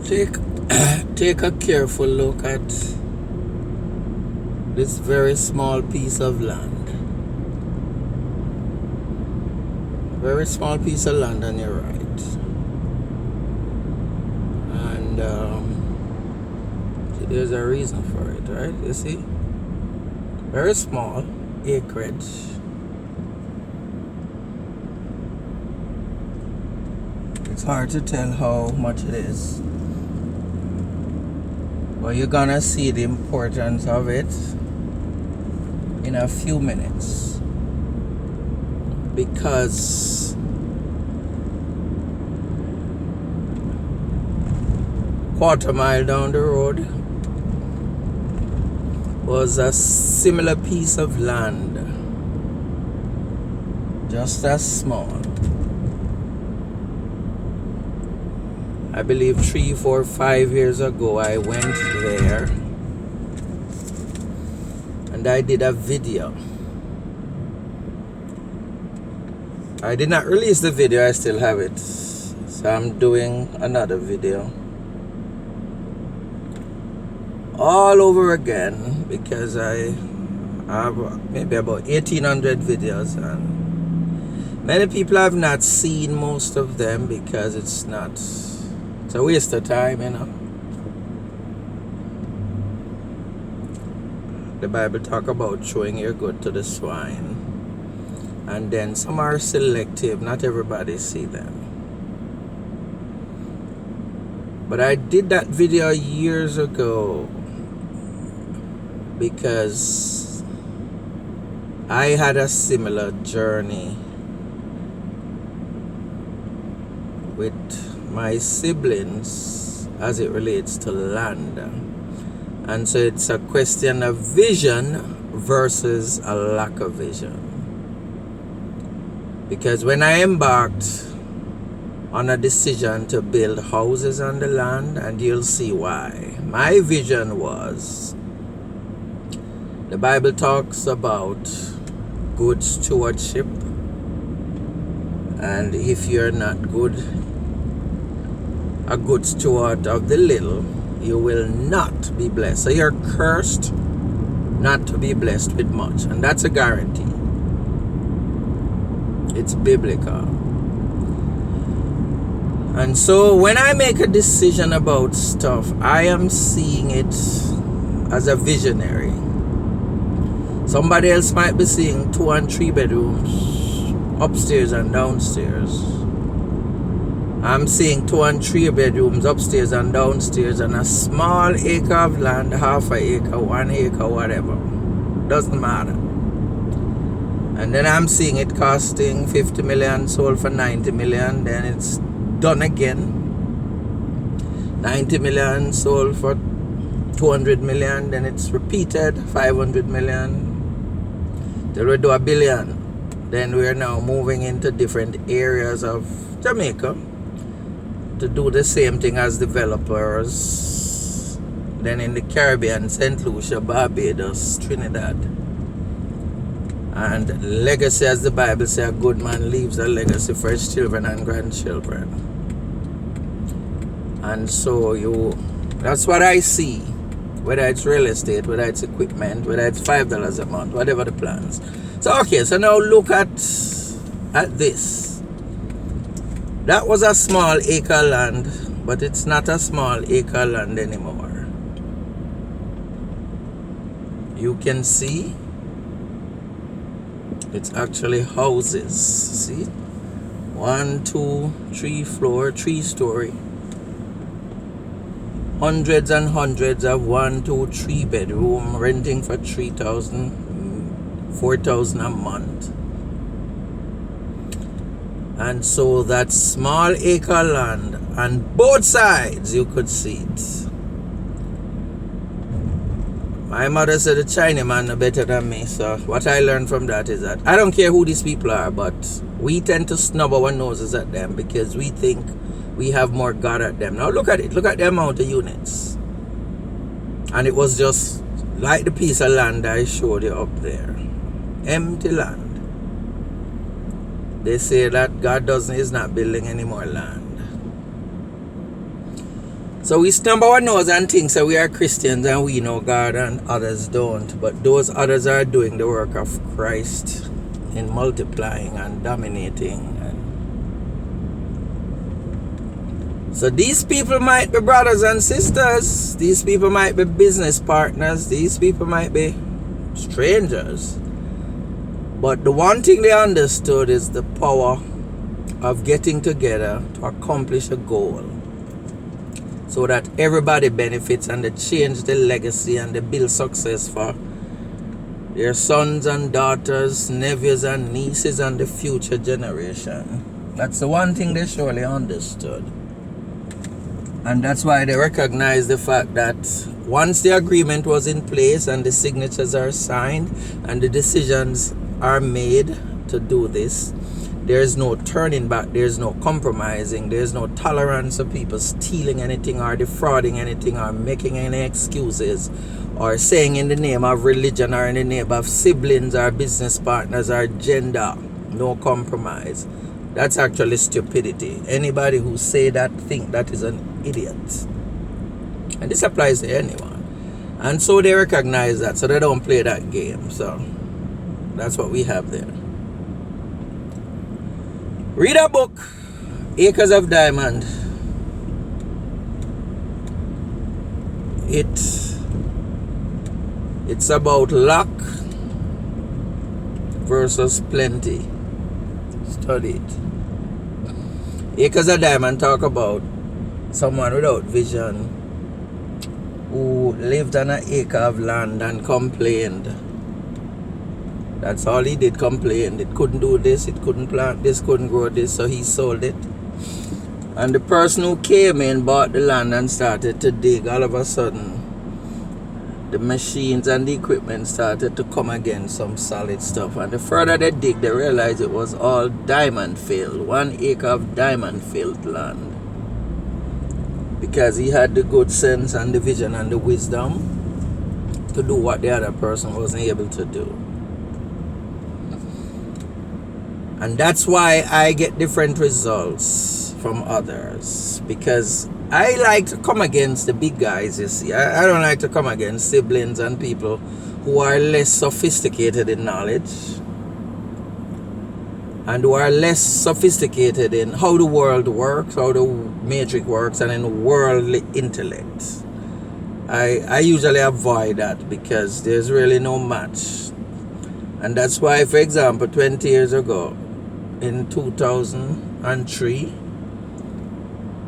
Take take a careful look at this very small piece of land. Very small piece of land on your right. And there's a reason for it, right? You see? Very small acreage. It's hard to tell how much it is. But you're gonna see the importance of it in a few minutes. Because quarter mile down the road was a similar piece of land, just as small. I believe 3, 4, 5 years ago I went there and I did a video. I did not release the video, I still have it. So I'm doing another video all over again because I have maybe about 1,800 videos and many people have not seen most of them because it's a waste of time, you know. The Bible talk about showing your good to the swine. And then some are selective, not everybody see them. But I did that video years ago because I had a similar journey with my siblings as it relates to land. And so it's a question of vision versus a lack of vision. Because when I embarked on a decision to build houses on the land, and you'll see why, my vision was, the Bible talks about good stewardship, and if you're not a good steward of the little, you will not be blessed. So you're cursed not to be blessed with much, and that's a guarantee. It's biblical. And so when I make a decision about stuff, I am seeing it as a visionary. Somebody else might be seeing 2 and 3 bedrooms upstairs and downstairs. I'm seeing 2 and 3 bedrooms upstairs and downstairs and a small acre of land, half an acre, 1 acre, whatever. Doesn't matter. And then I'm seeing it costing 50 million, sold for 90 million, then it's done again. 90 million, sold for 200 million, then it's repeated, 500 million, till we do $1 billion. Then we're now moving into different areas of Jamaica to do the same thing as developers. Then in the Caribbean, St. Lucia, Barbados, Trinidad. And legacy, as the Bible says, a good man leaves a legacy for his children and grandchildren. And so that's what I see, whether it's real estate, whether it's equipment, whether it's $5 a month, whatever the plans. So okay, so now look at this. That was a small acre land, but it's not a small acre land anymore. You can see it's actually houses. See? 1, 2, 3 floor, 3-story. Hundreds and hundreds of 1, 2, 3 bedroom, renting for $3,000, $4,000 a month. And so that small acre land, on both sides you could see it. My mother said the Chinaman are better than me, so what I learned from that is that I don't care who these people are, but we tend to snub our noses at them because we think we have more God at them. Now look at it, look at the amount of units. And it was just like the piece of land I showed you up there. Empty land. They say that God is not building any more land. So we stumble our nose and think that we are Christians and we know God and others don't. But those others are doing the work of Christ in multiplying and dominating. So these people might be brothers and sisters. These people might be business partners. These people might be strangers. But the one thing they understood is the power of getting together to accomplish a goal, so that everybody benefits and they change the legacy and they build success for their sons and daughters, nephews and nieces and the future generation. That's the one thing they surely understood. And that's why they recognize the fact that once the agreement was in place and the signatures are signed and the decisions are made to do this, there is no turning back, there is no compromising, there is no tolerance of people stealing anything or defrauding anything or making any excuses or saying in the name of religion or in the name of siblings or business partners or gender. No compromise. That's actually stupidity. Anybody who say that think that is an idiot. And this applies to anyone. And so they recognize that, so they don't play that game. So that's what we have there. Read a book, Acres of Diamond. It's about luck versus plenty. Study it. Acres of Diamond talk about someone without vision who lived on an acre of land and complained. That's all he did, complain. It couldn't do this, it couldn't plant this, couldn't grow this, so he sold it. And the person who came in bought the land and started to dig. All of a sudden, the machines and the equipment started to come against some solid stuff. And the further they dig, they realized it was all diamond filled. 1 acre of diamond filled land. Because he had the good sense and the vision and the wisdom to do what the other person wasn't able to do. And that's why I get different results from others. Because I like to come against the big guys, you see. I don't like to come against siblings and people who are less sophisticated in knowledge. And who are less sophisticated in how the world works, how the matrix works, and in worldly intellect. I usually avoid that because there's really no match. And that's why, for example, 20 years ago, in 2003,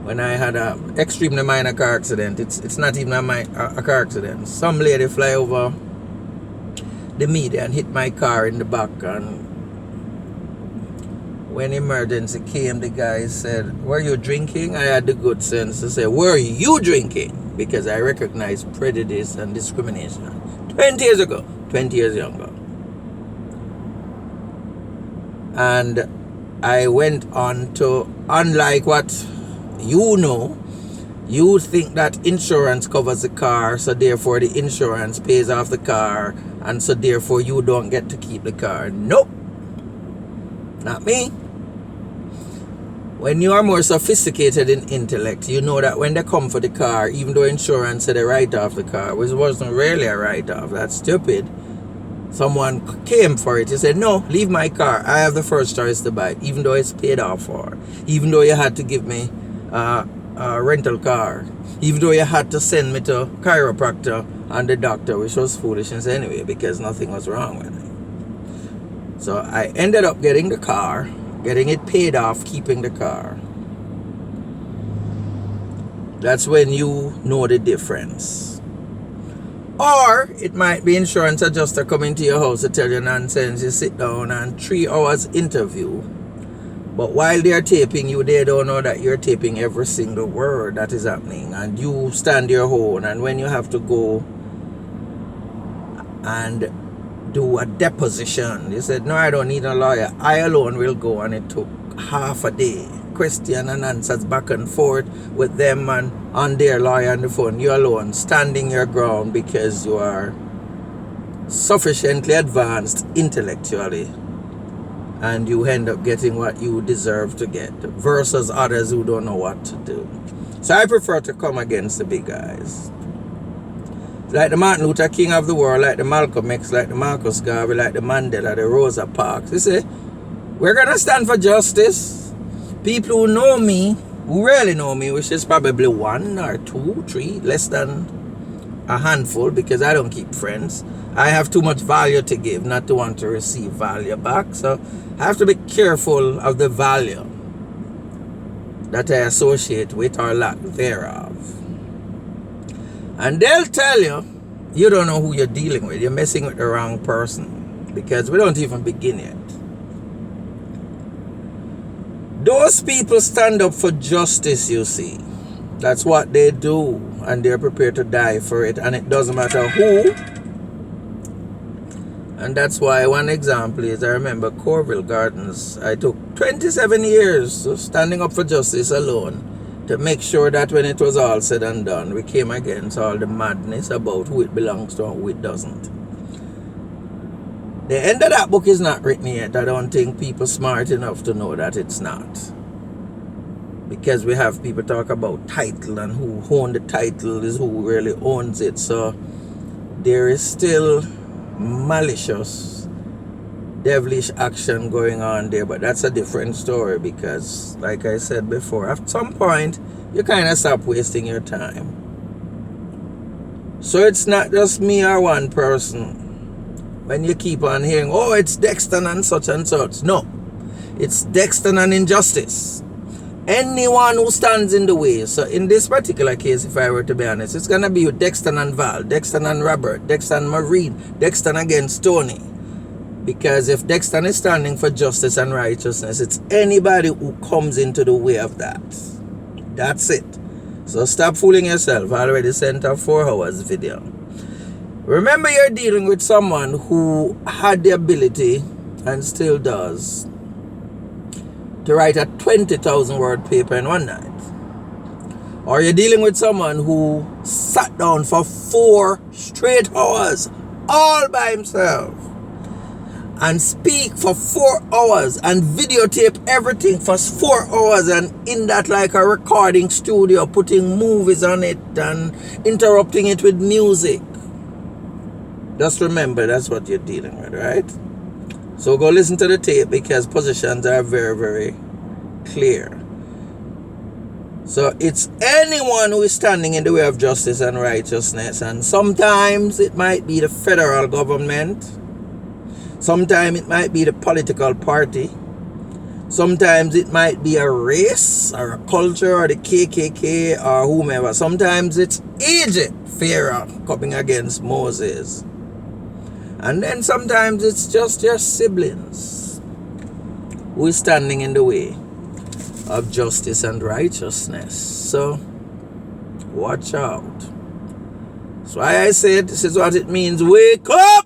when I had an extremely minor car accident, it's not even a car accident. Some lady fly over the median and hit my car in the back, and when emergency came, the guy said, "Were you drinking?" I had the good sense to say, "Were you drinking?" Because I recognized prejudice and discrimination 20 years ago, 20 years younger. And I went on to, unlike what you know, you think that insurance covers the car, so therefore the insurance pays off the car, and so therefore you don't get to keep the car. Nope, not me. When you are more sophisticated in intellect, you know that when they come for the car, even though insurance said they write off the car, which wasn't really a write-off, that's stupid. Someone came for it. He said, "No, leave my car. I have the first choice to buy it, even though it's paid off for. Even though you had to give me a rental car. Even though you had to send me to chiropractor and the doctor," which was foolishness anyway, because nothing was wrong with it. So I ended up getting the car, getting it paid off, keeping the car. That's when you know the difference. Or it might be insurance adjuster coming to your house to tell you nonsense. You sit down and 3 hours interview. But while they are taping you, they don't know that you're taping every single word that is happening. And you stand your own. And when you have to go and do a deposition, they said, "No, I don't need a lawyer. I alone will go." And it took half a day. Question and answers back and forth with them and on their lawyer on the phone. You alone, standing your ground because you are sufficiently advanced intellectually, and you end up getting what you deserve to get versus others who don't know what to do. So I prefer to come against the big guys. Like the Martin Luther King of the world, like the Malcolm X, like the Marcus Garvey, like the Mandela, the Rosa Parks. You see, we're going to stand for justice. People who know me, who really know me, which is probably 1 or 2, 3, less than a handful, because I don't keep friends. I have too much value to give, not to want to receive value back. So I have to be careful of the value that I associate with or lack thereof. And they'll tell you, you don't know who you're dealing with. You're messing with the wrong person, because we don't even begin yet. Those people stand up for justice, you see. That's what they do, and they're prepared to die for it, and it doesn't matter who. And that's why one example is, I remember Corville Gardens. I took 27 years of standing up for justice alone, to make sure that when it was all said and done, we came against all the madness about who it belongs to and who it doesn't. The end of that book is not written yet. I don't think people smart enough to know that it's not. Because we have people talk about title, and who own the title is who really owns it. So there is still malicious, devilish action going on there, but that's a different story, because like I said before, at some point you kind of stop wasting your time. So it's not just me or one person. When you keep on hearing, oh, it's Dexter and such and such. No, it's Dexter and injustice. Anyone who stands in the way. So in this particular case, if I were to be honest, it's going to be Dexter and Val, Dexter and Robert, Dexter and Maureen, Dexter against Tony. Because if Dexter is standing for justice and righteousness, it's anybody who comes into the way of that. That's it. So stop fooling yourself. I already sent a 4 hours video. Remember, you're dealing with someone who had the ability, and still does, to write a 20,000 word paper in one night. Or you're dealing with someone who sat down for 4 straight hours all by himself and speak for 4 hours and videotape everything for 4 hours, and in that like a recording studio, putting movies on it and interrupting it with music. Just remember, that's what you're dealing with, right? So go listen to the tape, because positions are very, very clear. So it's anyone who is standing in the way of justice and righteousness, and sometimes it might be the federal government. Sometimes it might be the political party. Sometimes it might be a race or a culture or the KKK or whomever. Sometimes it's Egypt, Pharaoh coming against Moses. And then sometimes it's just your siblings who is standing in the way of justice and righteousness. So watch out. That's why I said this is what it means. Wake up!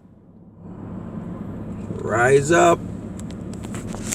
Rise up.